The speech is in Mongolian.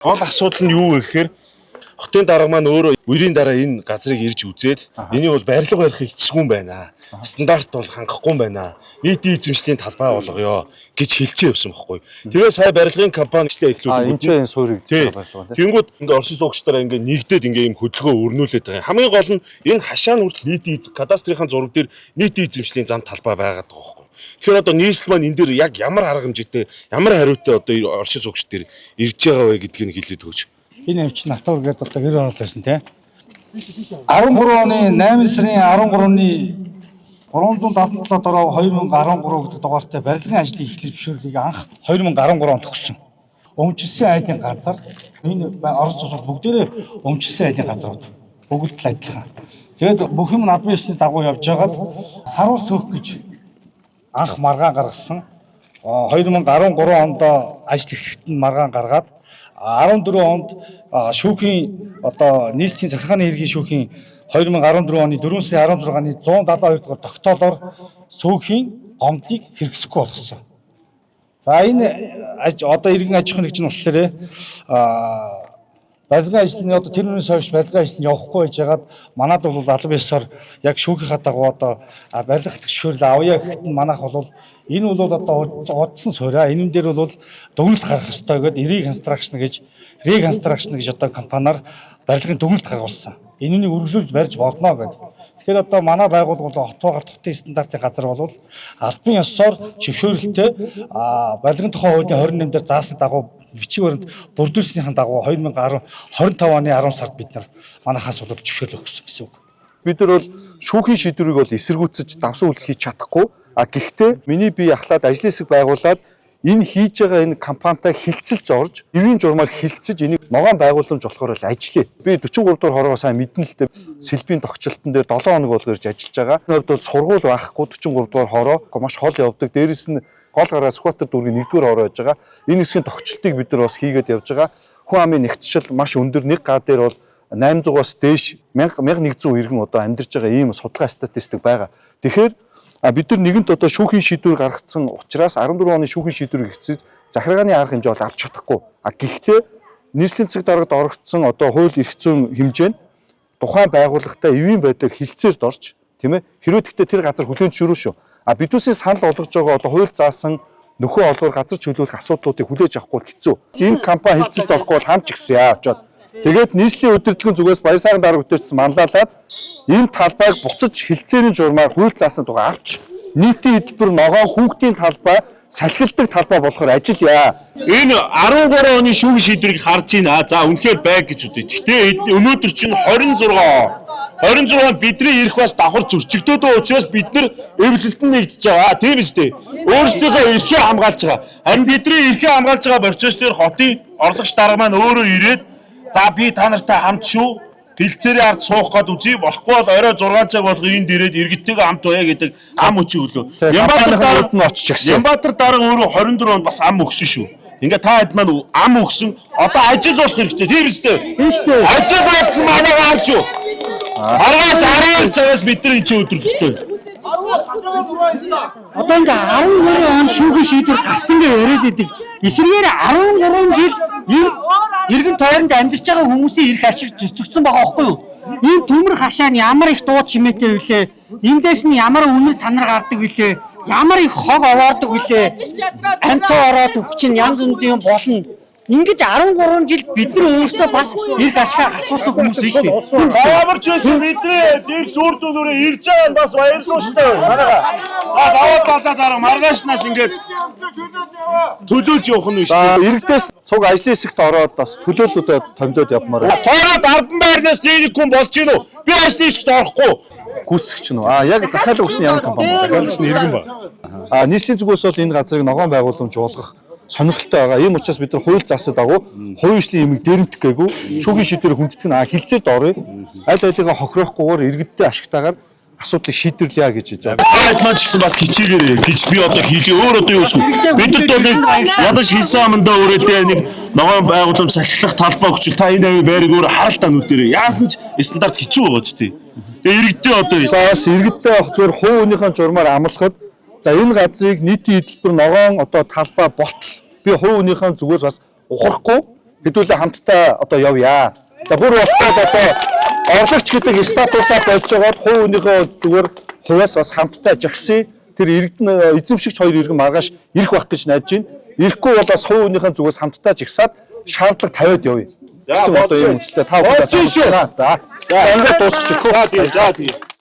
Гол асуудал нь юу вэ гэхээр хотын дарга маань өөрөө үерийн дараа энэ газрыг ирж үзээд энийг бол барилга барихыг хэцүү юм байна. Стандарт бол хангахгүй юм байна. Нийтийн эзэмшлийн талбай болгоё гэж хэлчихээ явсан байхгүй. Тэгээ сая барилгын компаничлаа эхлүүлсэн. Энд чинь суурийг барилга. Тэнгүүд ингээ оршин суугчдаар ингээ нэгдээд ингээ юм хөдөлгөөн өрнүүлээд байгаа. Хамгийн гол нь энэ хашаа нь хүртэл нийтийн кадастрын зураг дээр нийтийн эзэмшлийн зам талбай байгаад байгаа байхгүй. Тэгэхээр одоо нийслэл маань энэ дээр яг ямар арга хэмжээтэй, ямар хариутай одоо оршин суугч дээр ирж байгаа вэ гэдгийг хэлээд өгөөч. Энэ авч натур гэдэг одоо гэр орол байсан тийм. 13 оны 8 сарын 13-ны 377 дороо 2013 гэдэг дугаартай барилгын ажлын эхлэл зөвшөөрлийг анх 2013 онд өгсөн. Өмчилсөн айлын газар энэ Орос улсууд бүгдээрээ өмчилсөн айлын газрууд бүгд л адилхан. Тэгээд бүх юм албан ёсны дагуу явж байгаад саруул сөөх гэж анх маргаан гаргасан. 2013 онд ажил эхлэхэд нь маргаан гаргаад 14 онд шүүхийн одоо нийслэлийн захиргааны хэргийн шүүхийн 2014 оны 4 сарын 16-ны 172 дугаар тогтоолоор сөөхийн гомдлыг хэрэгсэхгүй болгосон. За энэ одоо иргэн аж ахуйн нэгж нь болохоор барилгын ажлын одоо тэр үнээс хойш барилгын ажил нь явахгүй байж байгаад манад бол албан ёсоор яг шүүхийнхаа дагуу одоо барилга зөвшөөрөл авъя гэхэд нь манайх бол энэ бол одоо удсан суурьа энэ дээр бол дүгнэлт гаргах ёстой гэдэг Reconstruction гэж одоо компаниар барилгын дүгнэлт гаргуулсан. Энэнийг үргэлжлүүлж барьж болно гэдэг. Тэгэхээр одоо манай байгууллага бол хотгоо хотын стандартын газар бол албан ёсоор зөвшөөрөлтөй барилгын тухай хуулийн 28 дээр заасны дагуу бичиг баримт бүрдүүлснийхэн дагуу 2025 оны 10 сард бид нар манайхаас бол зөвшөөрлөө өгсөн гэсэн үг. Бид нар бол шүүхийн шийдвэрийг бол эсэргүүцэж давсан үйлдэл хийж чадахгүй. Гэхдээ миний бие ахлаад ажлын хэсэг байгуулад энэ хийж байгаа энэ компанитай хилцэлж орж, эвийн журмаар хилцэж энийг ногоон байгууламж болохоор л ажиллая. Би 43 дугаар хорогоо сайн мэднэ л дээ. Сэлбийн тогтчлолтон дээр 7 хоног болгоо ирж ажиллаж байгаа. Энэ хувьд бол сургууль байхгүй 44 дугаар хороо маш хол явдаг. Дээрээс нь гол гараа Сүхбаатар дүүргийн 1-р хороо байж байгаа. Энэ хэсгийн тогтчлтыг бид нар бас хийгээд явж байгаа. Хүн амын нэгтшил маш өндөр, нэг га дээр бол 800-аас дээш 1100 иргэн одоо амьдарч байгаа ийм судалгаа статистик байгаа. Тэгэхээр бид нар нэгэнт одоо шүүхийн шийдвэр гаргацсан учраас 14 оны шүүхийн шийдвэрийг эцэж захиргааны арга хэмжээ бол авч чадахгүй. Гэхдээ нийслэлийн засаг даргад орогдсон одоо хууль эрх зүйн хэмжээ нь тухайн байгууллагатай эвийн байдлаар хилцээрд орж тийм ээ хэрвээ тэгтээ тэр газар хүлээн зөвшөөрөө шүү. Бидүүсийн санал болгож байгаа одоо хууль заасан нөхөө олгоор газар чөлөөлөх асуудлуудыг хүлээж авахгүй хэцүү. Энэ компани хилцэлд орохгүй бол хамч гисэн яа очоод тэгээд нийслэлийн удирдлагын зүгээс Баярсаран дарга бүтээсэн манлайлаад энэ талбайг буцаж хилцээрийн журмаар хууль заасан тугаа авч нийтийн эдбэр ногоон хүүхдийн талбай салхилдаг талбай болохоор ажиллая. Энэ 13 оны шүүхийн шийдвэрийг харж байна. За үнэхээр байг гэж үтэй. Гэхдээ өнөөдөр чинь 26 бидний ирэх бас давхар зөрчигдөөд байгаа учраас бид нар эвлэлтэнд нэгдэж байгаа. Тийм биз дээ. Өөрсдийнхөө эрхээ хамгаалж байгаа. Харин бидний эрхээ хамгаалж байгаа процесс дээр хотын орлогч дарга маань өөрөө ирээд за би та нартай хамт шүү. Хилцээрийн ард суух гээд үзье. Болохгүй бол орой 6 цаг болгоо энд ирээд иргэдтэйгээ хамт уяа гэдэг ам өчиг өглөө. Янбаатар дарга өөрөө 24 онд бас ам өгсөн шүү. Ингээ та хэд маань ам өгсөн. Одоо ажил болох хэрэгтэй. Тийм биз дээ. Тийм шүү дээ. Ажил болсон манайгаа авч юу. Аргаас 12 цагаас бид нар энэ өдөрлөлтөө. Одоо ингээ 12 он шүүхийн шийдвэр гарцсан гэж яриад идэг. Эсвэргээр 13 жил иргэн тойронд амьдарч байгаа хүмүүсийн эрх ашиг зөрчигдсөн байгаа байхгүй юу? Энэ төмөр хашаа нь ямар их дууд чимээтэй вүлээ? Эндээс нь ямар үнэр танар гардаг вүлээ? Ямар их хог овоордог вүлээ? Амтаа ороод өвчин янз бүрийн болно. Ингэж 13 жил бид нар өөрсдөө бас эрх ашиг асуусан хүмүүс биш үү? Ямар ч байсан бидний дэв сүрдүүрээ ирж байгаа бас баярлалаа шүү дээ. Манайгаа. Даваад базаа дараа маргаашнаас ингээд төлөөж явах нь биш. Иргэдээс цуг ажлын хэсэгт ороод бас төлөөлөлөдөө томдоод явмаар. Тоороод ардан байрнаас нэг хүн болж гин үү? Би ажлын хэсэгт орохгүй. Гүйцэтгэгч нь. Яг захиалга өгсөн ямар компани бэ? Захиалгач нь иргэн ба. Нийслэлийн зүгээс бол энэ газрыг ногоон байгууламж болгох сонирхолтой байгаа. Ийм учраас бид нар хууль заасан дагуу хувийн юмыг дээрэмдэх гээгүй шүүхийн шийдвэрийг хүндэтгэх нь хилцээд орё. Аль алигаа хохирохгүйгээр иргэдтэй ашигтайгаар асуудлыг шийдвэрлэе гэж хэлж байгаа. Хайд маань ч гэсэн бас хичээгээр гэж би одоо хэлээ. Өөр одоо юу гэсэн. Бидэрт бол ядаж хэлсэн амандаа өөрөөдөө нэг ногоон байгууламж салхилах талбай өгчл та энэ байрыг өөр харалтаа нүдэрээ. Яасан ч стандарт хэцүү байгаа ч тий. Тэгээ иргэдтэй одоо за бас иргэдтэй зөвхөн хувь хүнийхэн журмаар амлахад за энэ газрыг нийтийн эдэлбэр ногоон одоо талбай болтол би хувь хүнийхэн зүгээр бас ухрахгүй хэдүүлээ хамтдаа одоо явъя. За бүр болтоод одоо орлогч гэдэг статусаа болж байгаа хувь өөнийхөө зүгээр хувьас бас хамтдаа жагсаа тэр иргэн эзэмшигч хоёр иргэн маргааш ирэх байх гэж найдаж байна. Ирэхгүй бол бас хувь өөнийхөө зүгээс хамтдаа жагсаад шаардлага тавиад явъя. За одоо юм үзлээ та бүхэн. За ингээд дуусчихгүй. За тийм.